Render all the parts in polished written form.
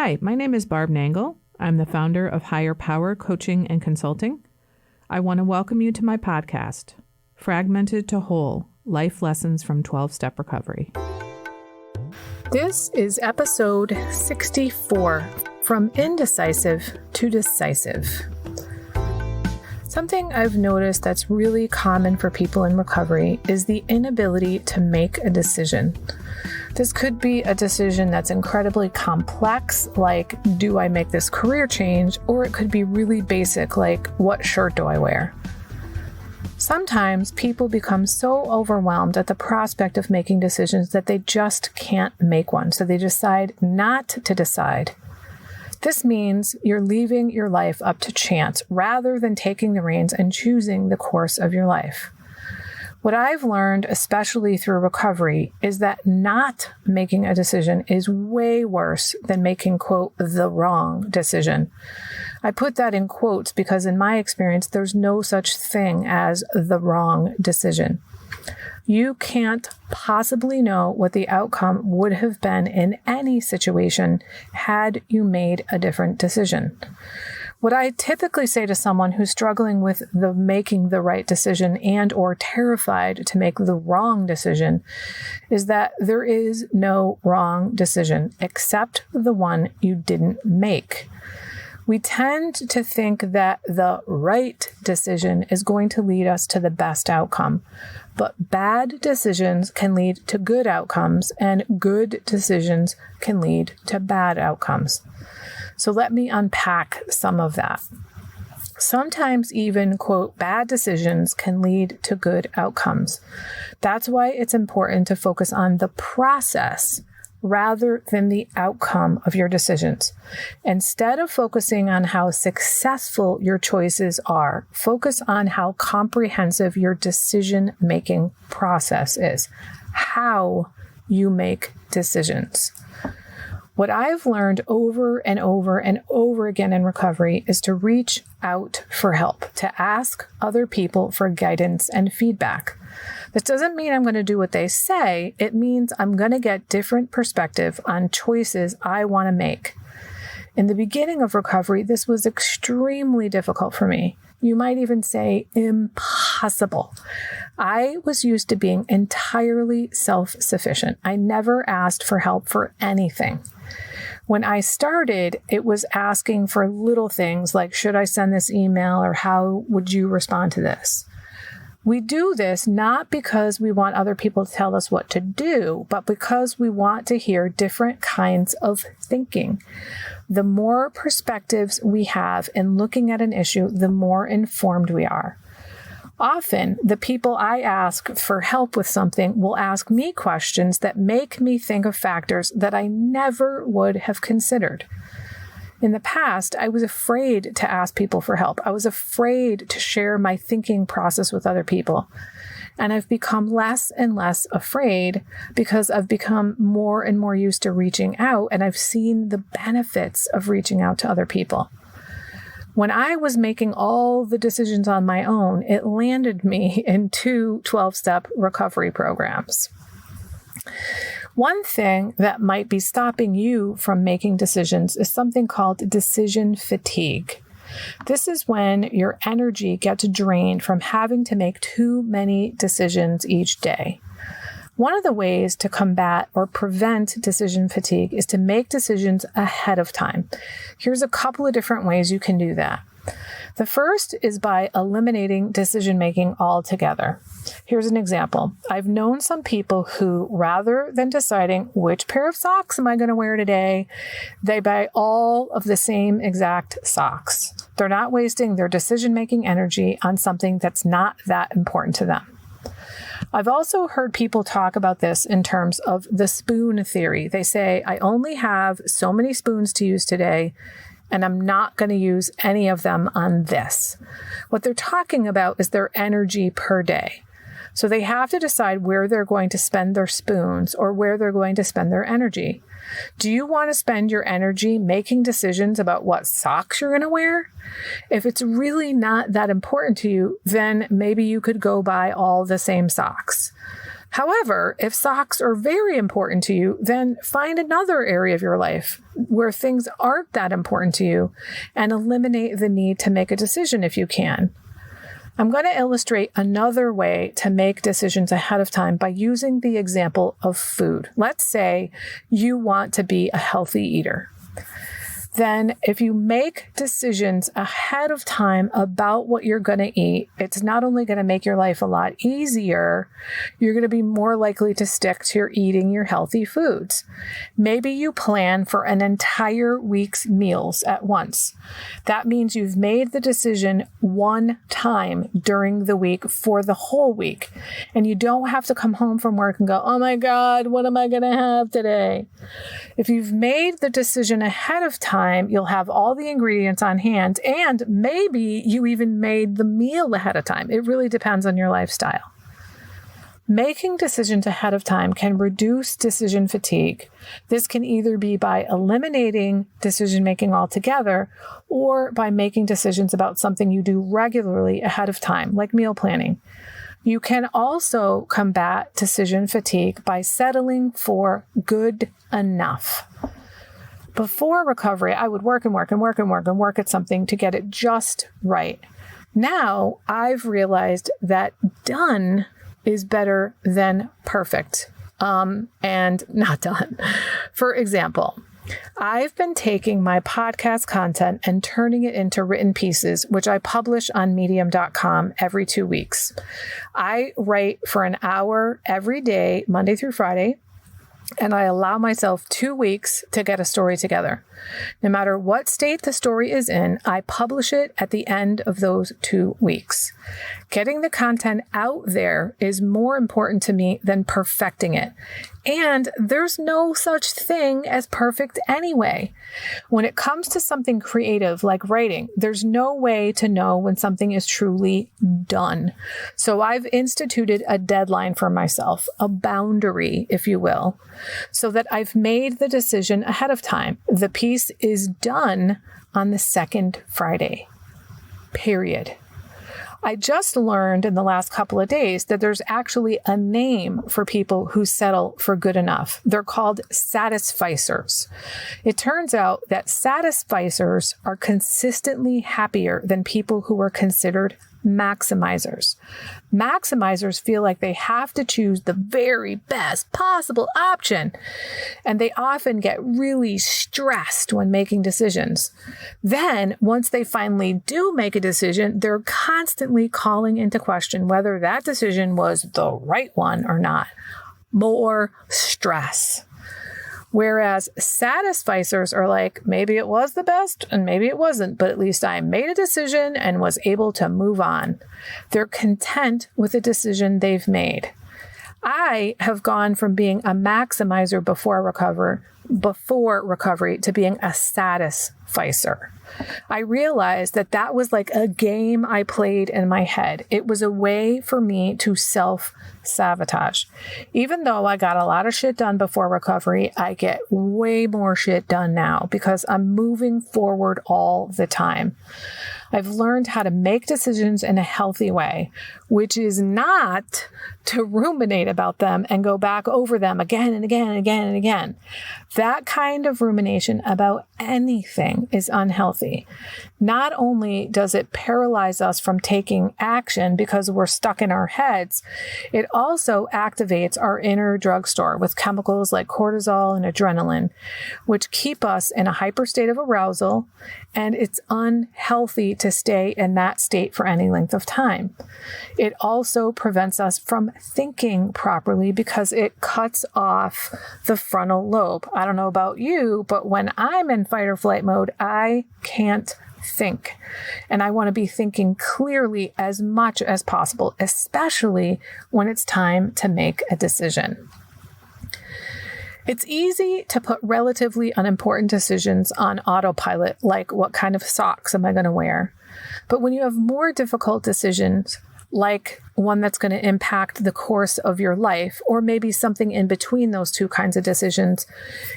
Hi, my name is Barb Nangle. I'm the founder of Higher Power Coaching and Consulting. I want to welcome you to my podcast, Fragmented to Whole, Life Lessons from 12-Step Recovery. This is episode 64, From Indecisive to Decisive. Something I've noticed that's really common for people in recovery is the inability to make a decision. This could be a decision that's incredibly complex, like, do I make this career change? Or it could be really basic, like, what shirt do I wear? Sometimes people become so overwhelmed at the prospect of making decisions that they just can't make one, so they decide not to decide. This means you're leaving your life up to chance rather than taking the reins and choosing the course of your life. What I've learned, especially through recovery, is that not making a decision is way worse than making, quote, the wrong decision. I put that in quotes because in my experience, there's no such thing as the wrong decision. You can't possibly know what the outcome would have been in any situation had you made a different decision. What I typically say to someone who's struggling with making the right decision and or terrified to make the wrong decision is that there is no wrong decision except the one you didn't make. We tend to think that the right decision is going to lead us to the best outcome, but bad decisions can lead to good outcomes and good decisions can lead to bad outcomes. So let me unpack some of that. Sometimes even, quote, bad decisions can lead to good outcomes. That's why it's important to focus on the process rather than the outcome of your decisions. Instead of focusing on how successful your choices are, focus on how comprehensive your decision-making process is, how you make decisions. What I've learned over and over and over again in recovery is to reach out for help, to ask other people for guidance and feedback. This doesn't mean I'm going to do what they say. It means I'm going to get different perspective on choices I want to make. In the beginning of recovery, this was extremely difficult for me. You might even say impossible. I was used to being entirely self-sufficient. I never asked for help for anything. When I started, it was asking for little things like, should I send this email or how would you respond to this? We do this not because we want other people to tell us what to do, but because we want to hear different kinds of thinking. The more perspectives we have in looking at an issue, the more informed we are. Often, the people I ask for help with something will ask me questions that make me think of factors that I never would have considered. In the past, I was afraid to ask people for help. I was afraid to share my thinking process with other people. And I've become less and less afraid because I've become more and more used to reaching out, and I've seen the benefits of reaching out to other people. When I was making all the decisions on my own, it landed me in 2 12-step recovery programs. One thing that might be stopping you from making decisions is something called decision fatigue. This is when your energy gets drained from having to make too many decisions each day. One of the ways to combat or prevent decision fatigue is to make decisions ahead of time. Here's a couple of different ways you can do that. The first is by eliminating decision-making altogether. Here's an example. I've known some people who, rather than deciding which pair of socks am I going to wear today, they buy all of the same exact socks. They're not wasting their decision-making energy on something that's not that important to them. I've also heard people talk about this in terms of the spoon theory. They say, I only have so many spoons to use today, and I'm not going to use any of them on this. What they're talking about is their energy per day. So they have to decide where they're going to spend their spoons or where they're going to spend their energy. Do you want to spend your energy making decisions about what socks you're going to wear? If it's really not that important to you, then maybe you could go buy all the same socks. However, if socks are very important to you, then find another area of your life where things aren't that important to you and eliminate the need to make a decision if you can. I'm going to illustrate another way to make decisions ahead of time by using the example of food. Let's say you want to be a healthy eater. Then if you make decisions ahead of time about what you're going to eat, it's not only going to make your life a lot easier, you're going to be more likely to stick to eating your healthy foods. Maybe you plan for an entire week's meals at once. That means you've made the decision one time during the week for the whole week. And you don't have to come home from work and go, oh my God, what am I going to have today? If you've made the decision ahead of time, you'll have all the ingredients on hand, and maybe you even made the meal ahead of time. It really depends on your lifestyle. Making decisions ahead of time can reduce decision fatigue. This can either be by eliminating decision-making altogether or by making decisions about something you do regularly ahead of time, like meal planning. You can also combat decision fatigue by settling for good enough. Before recovery, I would work at something to get it just right. Now, I've realized that done is better than perfect, and not done. For example, I've been taking my podcast content and turning it into written pieces, which I publish on medium.com every 2 weeks. I write for an hour every day, Monday through Friday, and I allow myself 2 weeks to get a story together. No matter what state the story is in, I publish it at the end of those 2 weeks. Getting the content out there is more important to me than perfecting it. And there's no such thing as perfect anyway. When it comes to something creative like writing, there's no way to know when something is truly done. So I've instituted a deadline for myself, a boundary, if you will, so that I've made the decision ahead of time. The piece is done on the second Friday, period. I just learned in the last couple of days that there's actually a name for people who settle for good enough. They're called satisficers. It turns out that satisficers are consistently happier than people who are considered maximizers. Maximizers feel like they have to choose the very best possible option, and they often get really stressed when making decisions. Then, once they finally do make a decision, they're constantly calling into question whether that decision was the right one or not. More stress. Whereas satisficers are like, maybe it was the best and maybe it wasn't, but at least I made a decision and was able to move on. They're content with the decision they've made. I have gone from being a maximizer before recovery to being a satisficer. I realized that that was like a game I played in my head. It was a way for me to self-sabotage. Even though I got a lot of shit done before recovery, I get way more shit done now because I'm moving forward all the time. I've learned how to make decisions in a healthy way, which is not to ruminate about them and go back over them again and again and again and again. That kind of rumination about anything is unhealthy. Not only does it paralyze us from taking action because we're stuck in our heads, it also activates our inner drugstore with chemicals like cortisol and adrenaline, which keep us in a hyper state of arousal, and it's unhealthy to stay in that state for any length of time. It also prevents us from thinking properly because it cuts off the frontal lobe. I don't know about you, but when I'm in fight or flight mode, I can't think. And I want to be thinking clearly as much as possible, especially when it's time to make a decision. It's easy to put relatively unimportant decisions on autopilot, like what kind of socks am I going to wear? But when you have more difficult decisions, like one that's going to impact the course of your life, or maybe something in between those two kinds of decisions,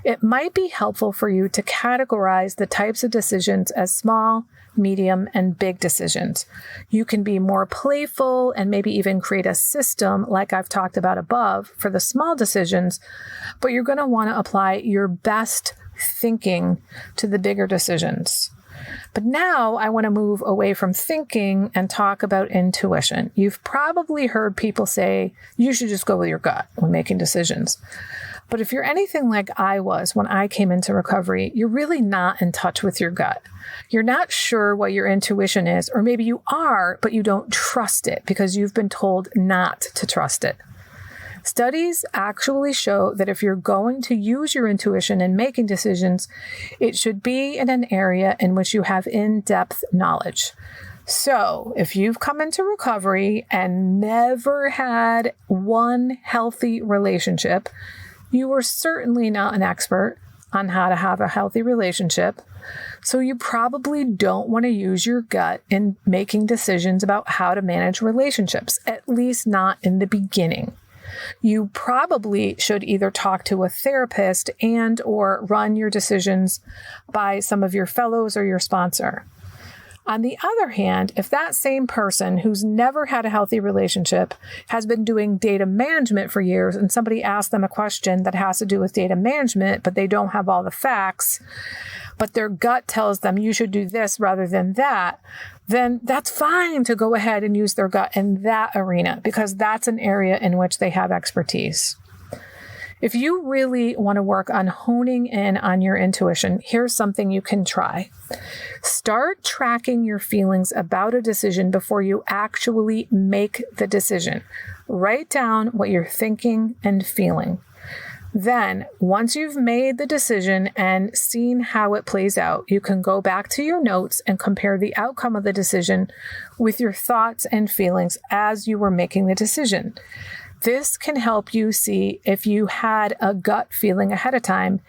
it might be helpful for you to categorize the types of decisions as small, medium, and big decisions. You can be more playful and maybe even create a system like I've talked about above for the small decisions, but you're going to want to apply your best thinking to the bigger decisions. But now I want to move away from thinking and talk about intuition. You've probably heard people say you should just go with your gut when making decisions. But if you're anything like I was when I came into recovery, you're really not in touch with your gut. You're not sure what your intuition is, or maybe you are, but you don't trust it because you've been told not to trust it. Studies actually show that if you're going to use your intuition in making decisions, it should be in an area in which you have in-depth knowledge. So if you've come into recovery and never had one healthy relationship, you are certainly not an expert on how to have a healthy relationship. So you probably don't want to use your gut in making decisions about how to manage relationships, at least not in the beginning. You probably should either talk to a therapist and or run your decisions by some of your fellows or your sponsor. On the other hand, if that same person who's never had a healthy relationship has been doing data management for years and somebody asks them a question that has to do with data management, but they don't have all the facts, but their gut tells them you should do this rather than that, then that's fine to go ahead and use their gut in that arena because that's an area in which they have expertise. If you really want to work on honing in on your intuition, here's something you can try. Start tracking your feelings about a decision before you actually make the decision. Write down what you're thinking and feeling. Then, once you've made the decision and seen how it plays out, you can go back to your notes and compare the outcome of the decision with your thoughts and feelings as you were making the decision. This can help you see if you had a gut feeling ahead of time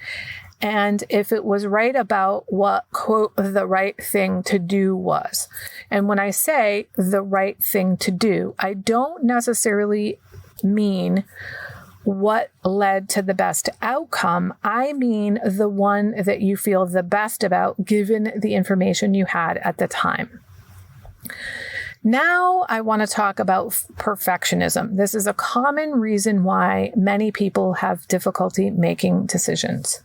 and if it was right about what, quote, the right thing to do was. And when I say the right thing to do, I don't necessarily mean what led to the best outcome. I mean the one that you feel the best about given the information you had at the time. Now I want to talk about perfectionism. This is a common reason why many people have difficulty making decisions.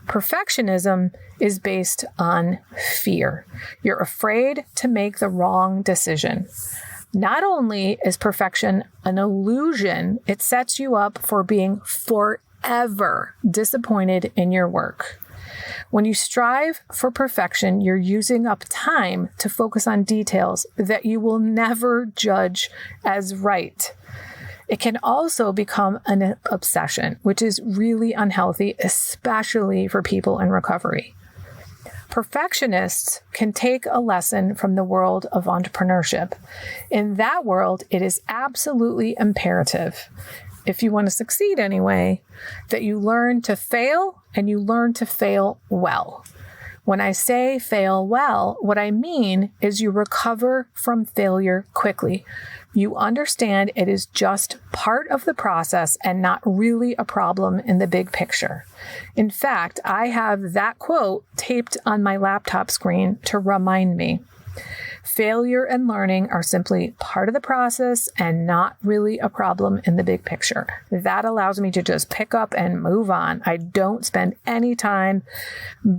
Perfectionism is based on fear. You're afraid to make the wrong decision. Not only is perfection an illusion, it sets you up for being forever disappointed in your work. When you strive for perfection, you're using up time to focus on details that you will never judge as right. It can also become an obsession, which is really unhealthy, especially for people in recovery. Perfectionists can take a lesson from the world of entrepreneurship. In that world, it is absolutely imperative, if you want to succeed anyway, that you learn to fail and you learn to fail well. When I say fail well, what I mean is you recover from failure quickly. You understand it is just part of the process and not really a problem in the big picture. In fact, I have that quote taped on my laptop screen to remind me. Failure and learning are simply part of the process and not really a problem in the big picture. That allows me to just pick up and move on. I don't spend any time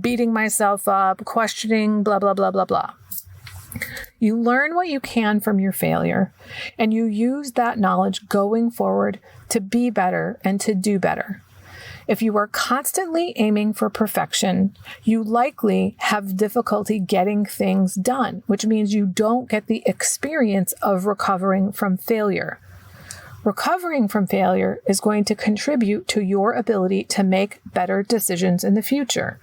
beating myself up, questioning, blah, blah, blah, blah, blah. You learn what you can from your failure, and you use that knowledge going forward to be better and to do better. If you are constantly aiming for perfection, you likely have difficulty getting things done, which means you don't get the experience of recovering from failure. Recovering from failure is going to contribute to your ability to make better decisions in the future.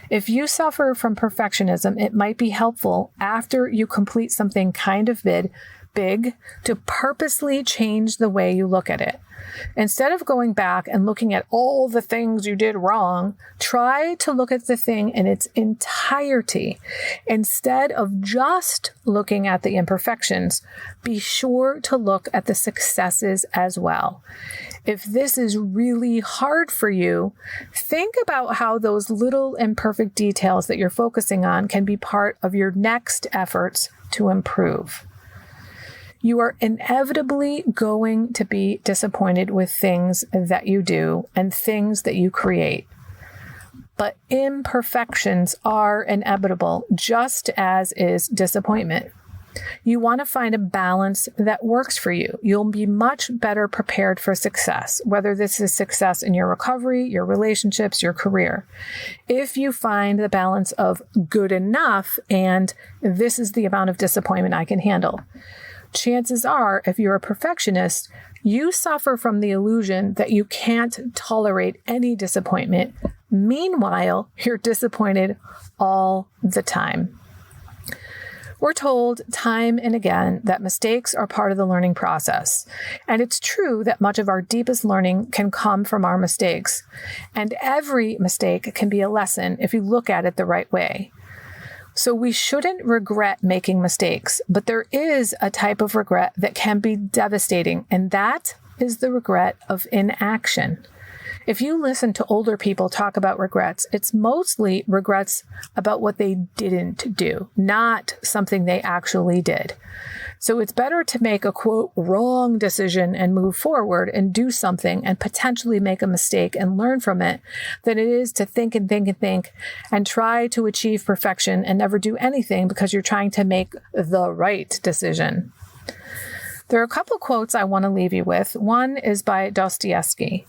If you suffer from perfectionism, it might be helpful after you complete something kind of big big to purposely change the way you look at it. Instead of going back and looking at all the things you did wrong, try to look at the thing in its entirety. Instead of just looking at the imperfections, be sure to look at the successes as well. If this is really hard for you, think about how those little imperfect details that you're focusing on can be part of your next efforts to improve. You are inevitably going to be disappointed with things that you do and things that you create. But imperfections are inevitable, just as is disappointment. You want to find a balance that works for you. You'll be much better prepared for success, whether this is success in your recovery, your relationships, your career. If you find the balance of good enough and this is the amount of disappointment I can handle. Chances are, if you're a perfectionist, you suffer from the illusion that you can't tolerate any disappointment. Meanwhile, you're disappointed all the time. We're told time and again that mistakes are part of the learning process. And it's true that much of our deepest learning can come from our mistakes. And every mistake can be a lesson if you look at it the right way. So we shouldn't regret making mistakes, but there is a type of regret that can be devastating, and that is the regret of inaction. If you listen to older people talk about regrets, it's mostly regrets about what they didn't do, not something they actually did. So it's better to make a, quote, wrong decision and move forward and do something and potentially make a mistake and learn from it than it is to think and think and think and try to achieve perfection and never do anything because you're trying to make the right decision. There are a couple of quotes I want to leave you with. One is by Dostoevsky.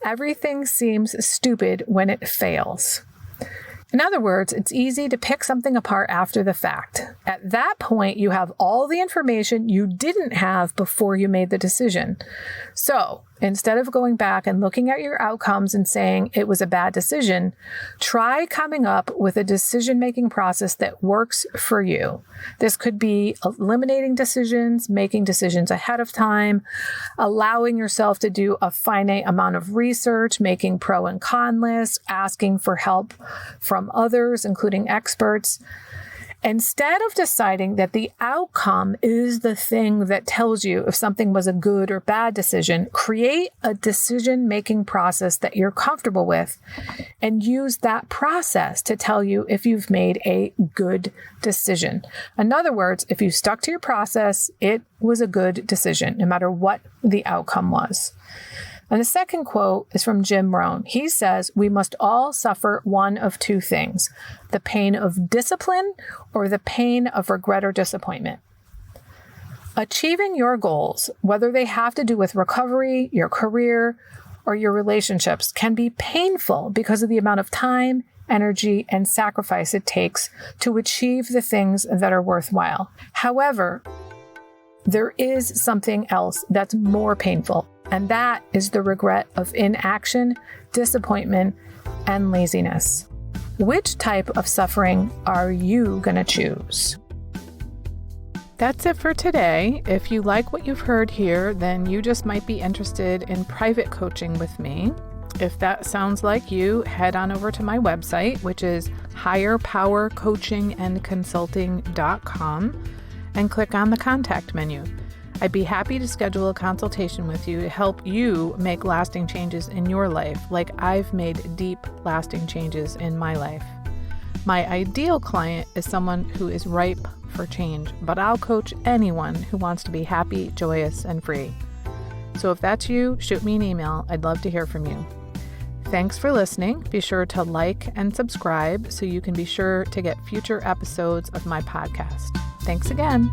Everything seems stupid when it fails. In other words, it's easy to pick something apart after the fact. At that point, you have all the information you didn't have before you made the decision. So instead of going back and looking at your outcomes and saying it was a bad decision, try coming up with a decision-making process that works for you. This could be eliminating decisions, making decisions ahead of time, allowing yourself to do a finite amount of research, making pro and con lists, asking for help from others, including experts. Instead of deciding that the outcome is the thing that tells you if something was a good or bad decision, create a decision-making process that you're comfortable with and use that process to tell you if you've made a good decision. In other words, if you stuck to your process, it was a good decision, no matter what the outcome was. And the second quote is from Jim Rohn. He says, we must all suffer one of two things, the pain of discipline or the pain of regret or disappointment. Achieving your goals, whether they have to do with recovery, your career, or your relationships, can be painful because of the amount of time, energy, and sacrifice it takes to achieve the things that are worthwhile. However, there is something else that's more painful, and that is the regret of inaction, disappointment, and laziness. Which type of suffering are you going to choose? That's it for today. If you like what you've heard here, then you just might be interested in private coaching with me. If that sounds like you, head on over to my website, which is higherpowercoachingandconsulting.com, and click on the contact menu. I'd be happy to schedule a consultation with you to help you make lasting changes in your life, like I've made deep, lasting changes in my life. My ideal client is someone who is ripe for change, but I'll coach anyone who wants to be happy, joyous, and free. So if that's you, shoot me an email. I'd love to hear from you. Thanks for listening. Be sure to like and subscribe so you can be sure to get future episodes of my podcast. Thanks again.